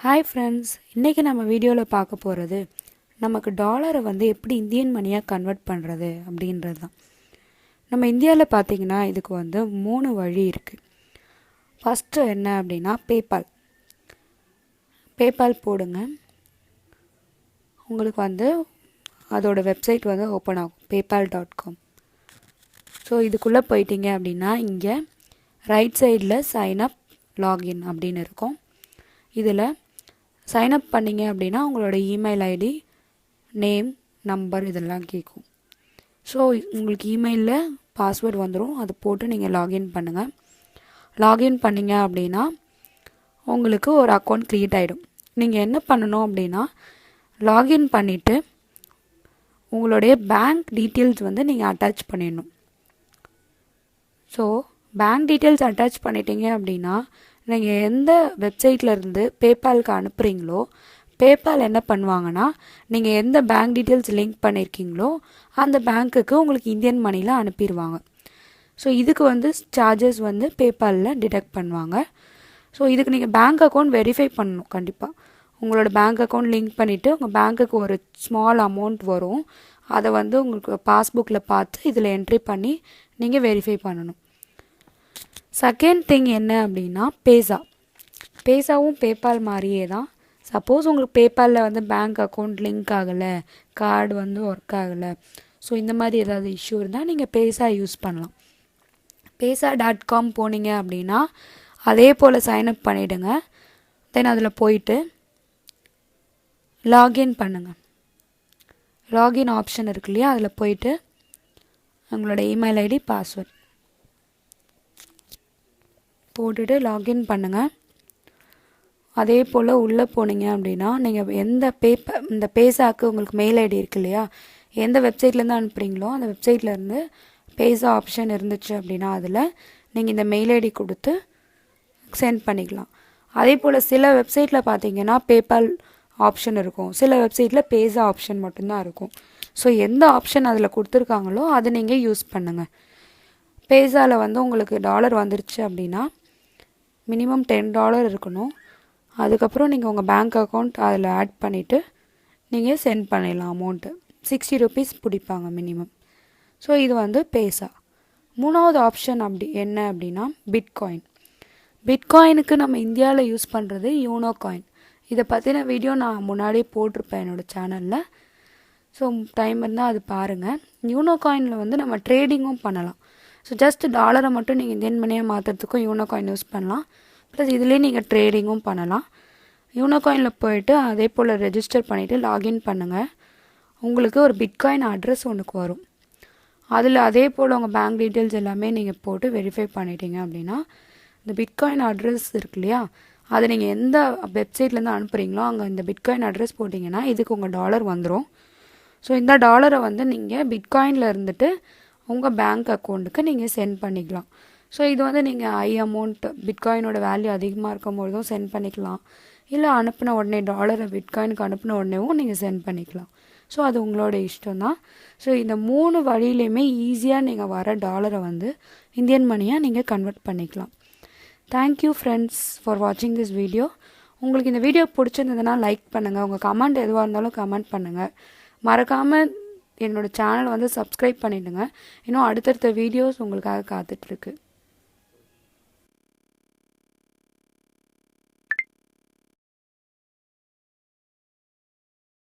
Hi friends, இன்றைக்கி நம்ம வீடியோவில் பார்க்க போகிறது நமக்கு டாலரை வந்து எப்படி இந்தியன் மணியாக கன்வெர்ட் பண்ணுறது அப்படின்றது தான். நம்ம இந்தியாவில் பார்த்திங்கன்னா இதுக்கு வந்து 3 வழி இருக்குது. ஃபஸ்ட்டு என்ன அப்படின்னா பேபால் போடுங்க. உங்களுக்கு வந்து அதோட வெப்சைட் வந்து ஓப்பன் ஆகும், paypal.com. ஸோ இதுக்குள்ளே போயிட்டீங்க அப்படின்னா இங்கே ரைட் சைடில் சைன்அப் லாகின் அப்படின்னு இருக்கும். இதில் சைன்அப் பண்ணிங்க அப்படின்னா உங்களோட இமெயில் ஐடி, நேம், நம்பர் இதெல்லாம் கேட்கும். ஸோ உங்களுக்கு இமெயிலில் பாஸ்வேர்டு வந்துடும், அது போட்டு நீங்கள் லாகின் பண்ணுங்கள். லாகின் பண்ணிங்க அப்படின்னா உங்களுக்கு ஒரு அக்கௌண்ட் க்ரியேட் ஆகிடும். நீங்கள் என்ன பண்ணணும் அப்படின்னா லாகின் பண்ணிவிட்டு உங்களுடைய பேங்க் டீட்டெயில்ஸ் வந்து நீங்கள் அட்டாச் பண்ணிடணும். ஸோ பேங்க் டீட்டெயில்ஸ் அட்டாச் பண்ணிட்டீங்க அப்படின்னா நீங்கள் எந்த வெப்சைட்லேருந்து பேபாலுக்கு அனுப்புகிறீங்களோ பேபால் என்ன பண்ணுவாங்கன்னா நீங்கள் எந்த பேங்க் டீட்டெயில்ஸ் லிங்க் பண்ணியிருக்கீங்களோ அந்த பேங்க்குக்கு உங்களுக்கு இந்தியன் மணியில் அனுப்பிடுவாங்க. ஸோ இதுக்கு வந்து சார்ஜஸ் வந்து பேபாலில் டிடெக்ட் பண்ணுவாங்க. ஸோ இதுக்கு நீங்கள் பேங்க் அக்கௌண்ட் வெரிஃபை பண்ணணும். கண்டிப்பாக உங்களோட பேங்க் அக்கௌண்ட் லிங்க் பண்ணிவிட்டு உங்கள் பேங்க்குக்கு ஒரு ஸ்மால் அமௌண்ட் வரும், அதை வந்து உங்களுக்கு பாஸ்புக்கில் பார்த்து இதில் என்ட்ரி பண்ணி நீங்கள் வெரிஃபை பண்ணணும். செகண்ட் திங் என்ன அப்படின்னா பேசாவும் பேபால் மாதிரியே தான். சப்போஸ் உங்களுக்கு பேபாலில் வந்து பேங்க் அக்கௌண்ட் லிங்க் ஆகலை, கார்டு வந்து ஒர்க் ஆகலை, ஸோ இந்த மாதிரி ஏதாவது இஷ்யூ இருந்தால் நீங்கள் பேசா யூஸ் பண்ணலாம். பேசா.com போனீங்க அப்படின்னா அதே போல் சைன்அப் பண்ணிவிடுங்க. தென் அதில் போயிட்டு லாகின் பண்ணுங்கள். லாகின் ஆப்ஷன் இருக்கு இல்லையா, அதில் போயிட்டு உங்களோட இமெயில் ஐடி, பாஸ்வேர்ட் போட்டுட்டு லாகின் பண்ணுங்கள். அதே போல் உள்ளே போனீங்க அப்படின்னா நீங்கள் எந்த இந்த பேசாக்கு உங்களுக்கு மெயில் ஐடி இருக்கு இல்லையா, எந்த வெப்சைட்லேருந்து அனுப்புகிறீங்களோ அந்த வெப்சைட்லேருந்து பேசா ஆப்ஷன் இருந்துச்சு அப்படின்னா அதில் நீங்கள் இந்த மெயில் ஐடி கொடுத்து சென்ட் பண்ணிக்கலாம். அதே போல் சில வெப்சைட்டில் பார்த்தீங்கன்னா பேபால் ஆப்ஷன் இருக்கும், சில வெப்சைட்டில் பேசா ஆப்ஷன் மட்டும்தான் இருக்கும். ஸோ எந்த ஆப்ஷன் அதில் கொடுத்துருக்காங்களோ அதை நீங்கள் யூஸ் பண்ணுங்கள். பேசாவில் வந்து உங்களுக்கு டாலர் வந்துருச்சு அப்படின்னா மினிமம் $10 இருக்கணும். அதுக்கப்புறம் நீங்கள் உங்கள் பேங்க் அக்கௌண்ட் அதில் ஆட் பண்ணிவிட்டு நீங்கள் சென்ட் பண்ணிடலாம். அமௌண்ட்டு ₹60 பிடிப்பாங்க மினிமம். ஸோ இது வந்து பேசா. மூணாவது ஆப்ஷன் அப்படி என்ன அப்படின்னா பிட்காயினுக்கு நம்ம இந்தியாவில் யூஸ் பண்ணுறது யூனோ காயின். இதை பற்றின வீடியோ நான் முன்னாடியே போட்டிருப்பேன் என்னோடய சேனலில். ஸோ டைம் இருந்தால் அது பாருங்கள். யூனோ காயினில் வந்து நம்ம ட்ரேடிங்கும் பண்ணலாம். ஸோ ஜஸ்ட் டாலரை மட்டும் நீங்கள் இந்தியன் மணியாக மாற்றுறதுக்கும் யூனோ காயின் யூஸ் பண்ணலாம். ப்ளஸ் இதுலேயே நீங்கள் ட்ரேடிங்கும் பண்ணலாம். யூனோ காயினில் போயிட்டு அதே போல் ரெஜிஸ்டர் பண்ணிவிட்டு லாகின் பண்ணுங்கள். உங்களுக்கு ஒரு பிட்காயின் அட்ரஸ் ஒன்றுக்கு வரும். அதில் அதே போல் உங்கள் பேங்க் டீட்டெயில்ஸ் எல்லாமே நீங்கள் போட்டு வெரிஃபை பண்ணிட்டீங்க அப்படின்னா இந்த பிட்காயின் அட்ரஸ் இருக்கு இல்லையா, அதை நீங்கள் எந்த வெப்சைட்லேருந்து அனுப்புகிறீங்களோ அங்கே இந்த பிட்காயின் அட்ரஸ் போட்டிங்கன்னா இதுக்கு உங்கள் டாலர் வந்துடும். ஸோ இந்த டாலரை வந்து நீங்கள் பிட்காயினில் இருந்துட்டு உங்கள் பேங்க் அக்கௌண்ட்டுக்கு நீங்கள் சென்ட் பண்ணிக்கலாம். ஸோ இது வந்து நீங்கள் அமௌண்ட் பிட்காயினோட வேல்யூ அதிகமாக இருக்கும்பொழுதும் சென்ட் பண்ணிக்கலாம், இல்லை அனுப்பின உடனே டாலரை பிட்காயினுக்கு அனுப்பின உடனேவும் நீங்கள் சென்ட் பண்ணிக்கலாம். ஸோ அது உங்களோட இஷ்டம் தான். ஸோ இந்த 3 வழியிலையுமே ஈஸியாக நீங்கள் வர டாலரை வந்து இந்தியன் மணியாக நீங்கள் கன்வெர்ட் பண்ணிக்கலாம். தேங்க்யூ ஃப்ரெண்ட்ஸ் ஃபார் வாட்சிங் திஸ் வீடியோ. உங்களுக்கு இந்த வீடியோ பிடிச்சிருந்ததுன்னா லைக் பண்ணுங்கள், உங்கள் கமெண்ட் எதுவாக இருந்தாலும் கமெண்ட் பண்ணுங்கள். மறக்காமல் என்னோடய சேனல் வந்து சப்ஸ்கிரைப் பண்ணிவிடுங்க. இன்னும் அடுத்தடுத்த வீடியோஸ் உங்களுக்காக காத்துட்ருக்கு.